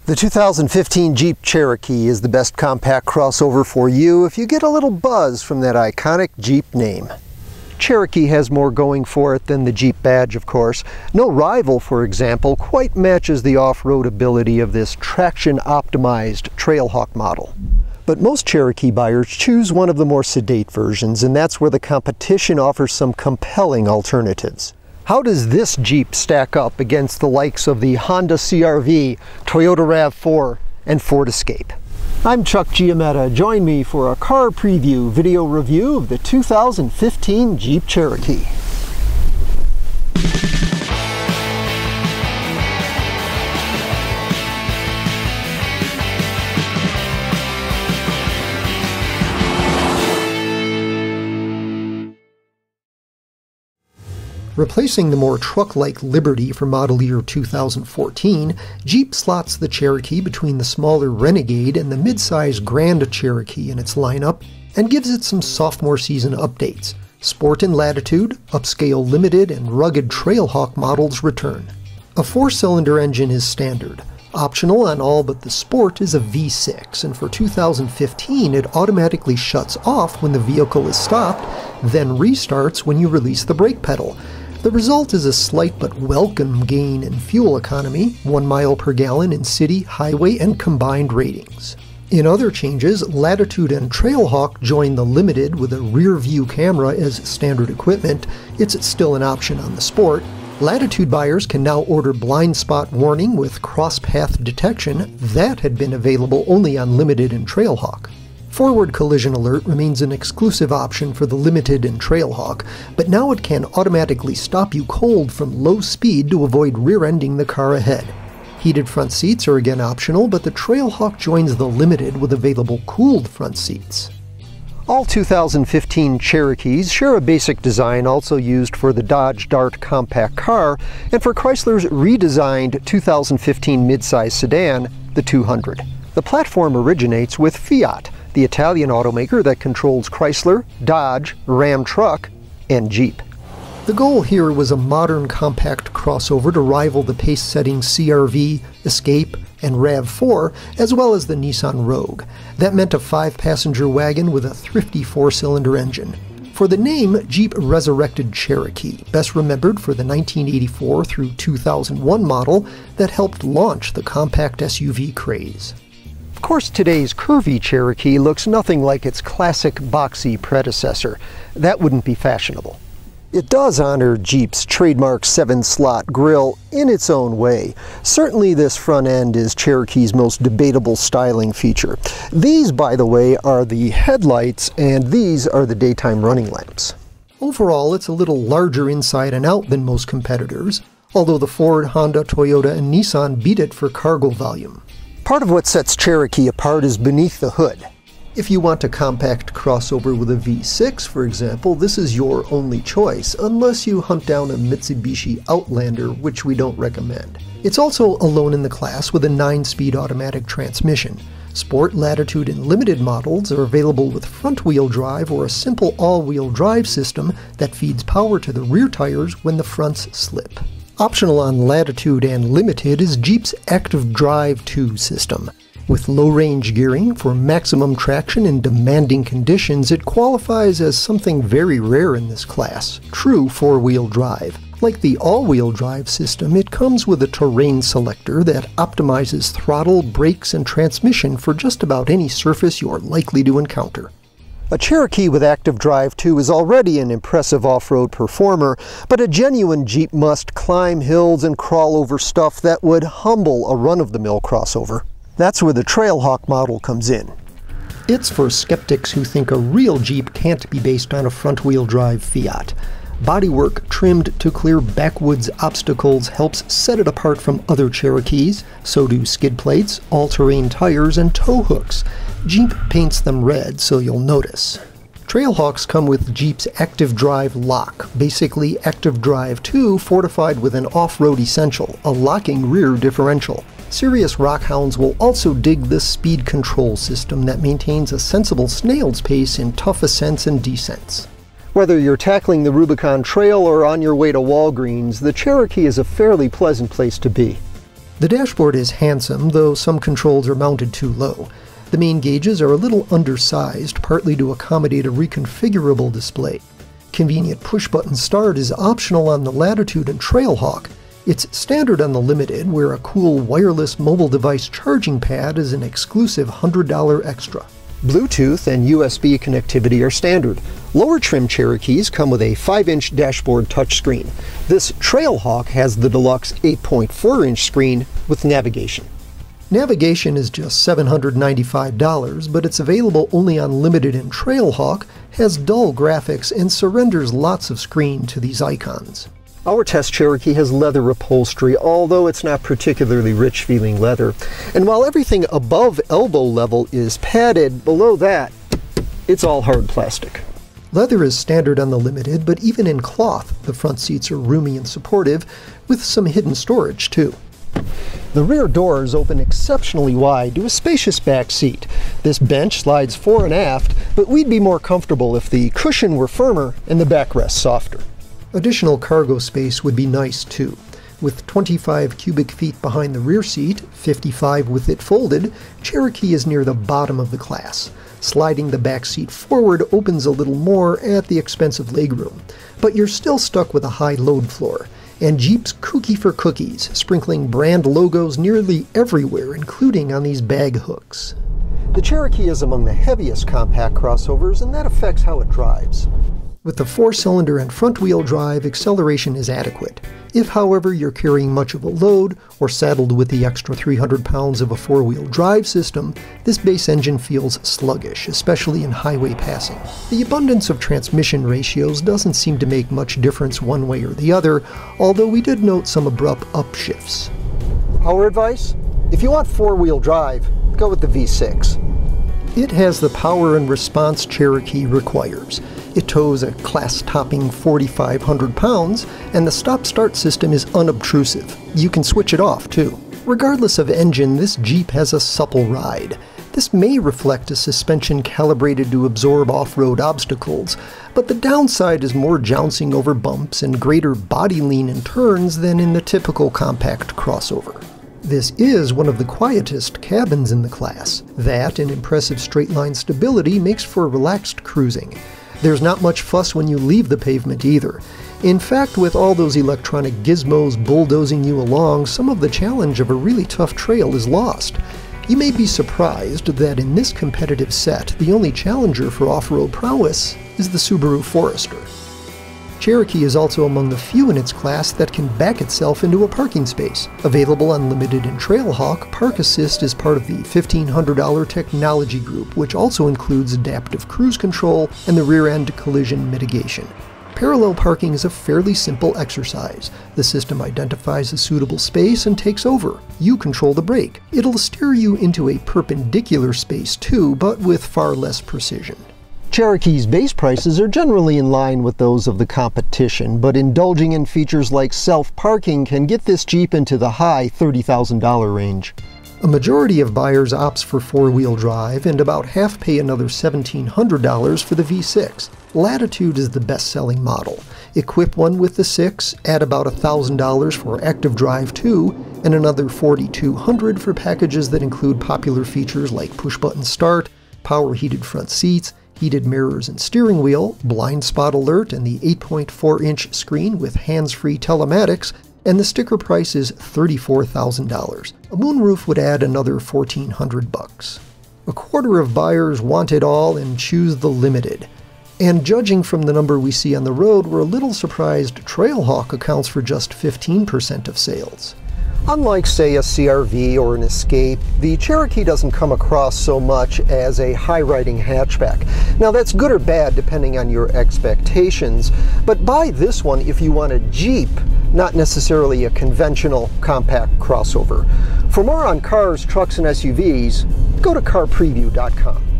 The 2015 Jeep Cherokee is the best compact crossover for you if you get a little buzz from that iconic Jeep name. Cherokee has more going for it than the Jeep badge, of course. No rival, for example, quite matches the off-road ability of this traction-optimized Trailhawk model. But most Cherokee buyers choose one of the more sedate versions, and that's where the competition offers some compelling alternatives. How does this Jeep stack up against the likes of the Honda CR-V, Toyota RAV4, and Ford Escape? I'm Chuck Giametta. Join me for a car preview video review of the 2015 Jeep Cherokee. Replacing the more truck-like Liberty for model year 2014, Jeep slots the Cherokee between the smaller Renegade and the mid-size Grand Cherokee in its lineup and gives it some sophomore season updates. Sport and Latitude, upscale Limited, and rugged Trailhawk models return. A 4-cylinder engine is standard. Optional on all but the Sport is a V6, and for 2015 it automatically shuts off when the vehicle is stopped, then restarts when you release the brake pedal. The result is a slight but welcome gain in fuel economy, 1 mile per gallon in city, highway, and combined ratings. In other changes, Latitude and Trailhawk join the Limited with a rear-view camera as standard equipment. It's still an option on the Sport. Latitude buyers can now order blind spot warning with cross-path detection. That had been available only on Limited and Trailhawk. Forward collision alert remains an exclusive option for the Limited and Trailhawk, but now it can automatically stop you cold from low speed to avoid rear-ending the car ahead. Heated front seats are again optional, but the Trailhawk joins the Limited with available cooled front seats. All 2015 Cherokees share a basic design also used for the Dodge Dart compact car and for Chrysler's redesigned 2015 midsize sedan, the 200. The platform originates with Fiat, the Italian automaker that controls Chrysler, Dodge, Ram Truck, and Jeep. The goal here was a modern compact crossover to rival the pace-setting CR-V, Escape, and RAV4, as well as the Nissan Rogue. That meant a 5-passenger wagon with a thrifty 4-cylinder engine. For the name, Jeep resurrected Cherokee, best remembered for the 1984 through 2001 model that helped launch the compact SUV craze. Of course, today's curvy Cherokee looks nothing like its classic boxy predecessor. That wouldn't be fashionable. It does honor Jeep's trademark 7-slot grille in its own way. Certainly this front end is Cherokee's most debatable styling feature. These, by the way, are the headlights, and these are the daytime running lamps. Overall, it's a little larger inside and out than most competitors, although the Ford, Honda, Toyota, and Nissan beat it for cargo volume. Part of what sets Cherokee apart is beneath the hood. If you want a compact crossover with a V6, for example, this is your only choice, unless you hunt down a Mitsubishi Outlander, which we don't recommend. It's also alone in the class with a 9-speed automatic transmission. Sport, Latitude, and Limited models are available with front-wheel drive or a simple all-wheel drive system that feeds power to the rear tires when the fronts slip. Optional on Latitude and Limited is Jeep's Active Drive 2 system. With low-range gearing for maximum traction in demanding conditions, it qualifies as something very rare in this class, true four-wheel drive. Like the all-wheel drive system, it comes with a terrain selector that optimizes throttle, brakes, and transmission for just about any surface you're likely to encounter. A Cherokee with Active Drive 2 is already an impressive off-road performer, but a genuine Jeep must climb hills and crawl over stuff that would humble a run-of-the-mill crossover. That's where the Trailhawk model comes in. It's for skeptics who think a real Jeep can't be based on a front-wheel drive Fiat. Bodywork trimmed to clear backwoods obstacles helps set it apart from other Cherokees. So do skid plates, all-terrain tires, and tow hooks. Jeep paints them red, so you'll notice. Trailhawks come with Jeep's Active Drive Lock, basically Active Drive 2 fortified with an off-road essential, a locking rear differential. Serious rockhounds will also dig this speed control system that maintains a sensible snail's pace in tough ascents and descents. Whether you're tackling the Rubicon Trail or on your way to Walgreens, the Cherokee is a fairly pleasant place to be. The dashboard is handsome, though some controls are mounted too low. The main gauges are a little undersized, partly to accommodate a reconfigurable display. Convenient push-button start is optional on the Latitude and Trailhawk. It's standard on the Limited, where a cool wireless mobile device charging pad is an exclusive $100 extra. Bluetooth and USB connectivity are standard. Lower trim Cherokees come with a 5-inch dashboard touchscreen. This Trailhawk has the deluxe 8.4-inch screen with navigation. Navigation is just $795, but it's available only on Limited and Trailhawk, has dull graphics, and surrenders lots of screen to these icons. Our test Cherokee has leather upholstery, although it's not particularly rich-feeling leather. And while everything above elbow level is padded, below that, it's all hard plastic. Leather is standard on the Limited, but even in cloth, the front seats are roomy and supportive, with some hidden storage too. The rear doors open exceptionally wide to a spacious back seat. This bench slides fore and aft, but we'd be more comfortable if the cushion were firmer and the backrest softer. Additional cargo space would be nice too. With 25 cubic feet behind the rear seat, 55 with it folded, Cherokee is near the bottom of the class. Sliding the back seat forward opens a little more at the expense of legroom, but you're still stuck with a high load floor. And Jeep's kooky for cookies, sprinkling brand logos nearly everywhere, including on these bag hooks. The Cherokee is among the heaviest compact crossovers, and that affects how it drives. With the 4-cylinder and front-wheel drive, acceleration is adequate. If, however, you're carrying much of a load, or saddled with the extra 300 pounds of a 4-wheel drive system, this base engine feels sluggish, especially in highway passing. The abundance of transmission ratios doesn't seem to make much difference one way or the other, although we did note some abrupt upshifts. Our advice? If you want 4-wheel drive, go with the V6. It has the power and response Cherokee requires. It tows a class-topping 4,500 pounds, and the stop-start system is unobtrusive. You can switch it off, too. Regardless of engine, this Jeep has a supple ride. This may reflect a suspension calibrated to absorb off-road obstacles, but the downside is more jouncing over bumps and greater body lean in turns than in the typical compact crossover. This is one of the quietest cabins in the class. That and impressive straight-line stability makes for relaxed cruising. There's not much fuss when you leave the pavement either. In fact, with all those electronic gizmos bulldozing you along, some of the challenge of a really tough trail is lost. You may be surprised that in this competitive set, the only challenger for off-road prowess is the Subaru Forester. Cherokee is also among the few in its class that can back itself into a parking space. Available on Limited and Trailhawk, Park Assist is part of the $1,500 technology group, which also includes adaptive cruise control and the rear-end collision mitigation. Parallel parking is a fairly simple exercise. The system identifies a suitable space and takes over. You control the brake. It'll steer you into a perpendicular space too, but with far less precision. Cherokee's base prices are generally in line with those of the competition, but indulging in features like self-parking can get this Jeep into the high $30,000 range. A majority of buyers opts for four-wheel drive, and about half pay another $1,700 for the V6. Latitude is the best-selling model. Equip one with the 6, add about $1,000 for active drive 2, and another $4,200 for packages that include popular features like push-button start, power-heated front seats, heated mirrors and steering wheel, blind spot alert, and the 8.4-inch screen with hands-free telematics, and the sticker price is $34,000. A moonroof would add another $1,400. A quarter of buyers want it all and choose the Limited. And judging from the number we see on the road, we're a little surprised Trailhawk accounts for just 15% of sales. Unlike, say, a CR-V or an Escape, the Cherokee doesn't come across so much as a high-riding hatchback. Now that's good or bad depending on your expectations, but buy this one if you want a Jeep, not necessarily a conventional compact crossover. For more on cars, trucks, and SUVs, go to carpreview.com.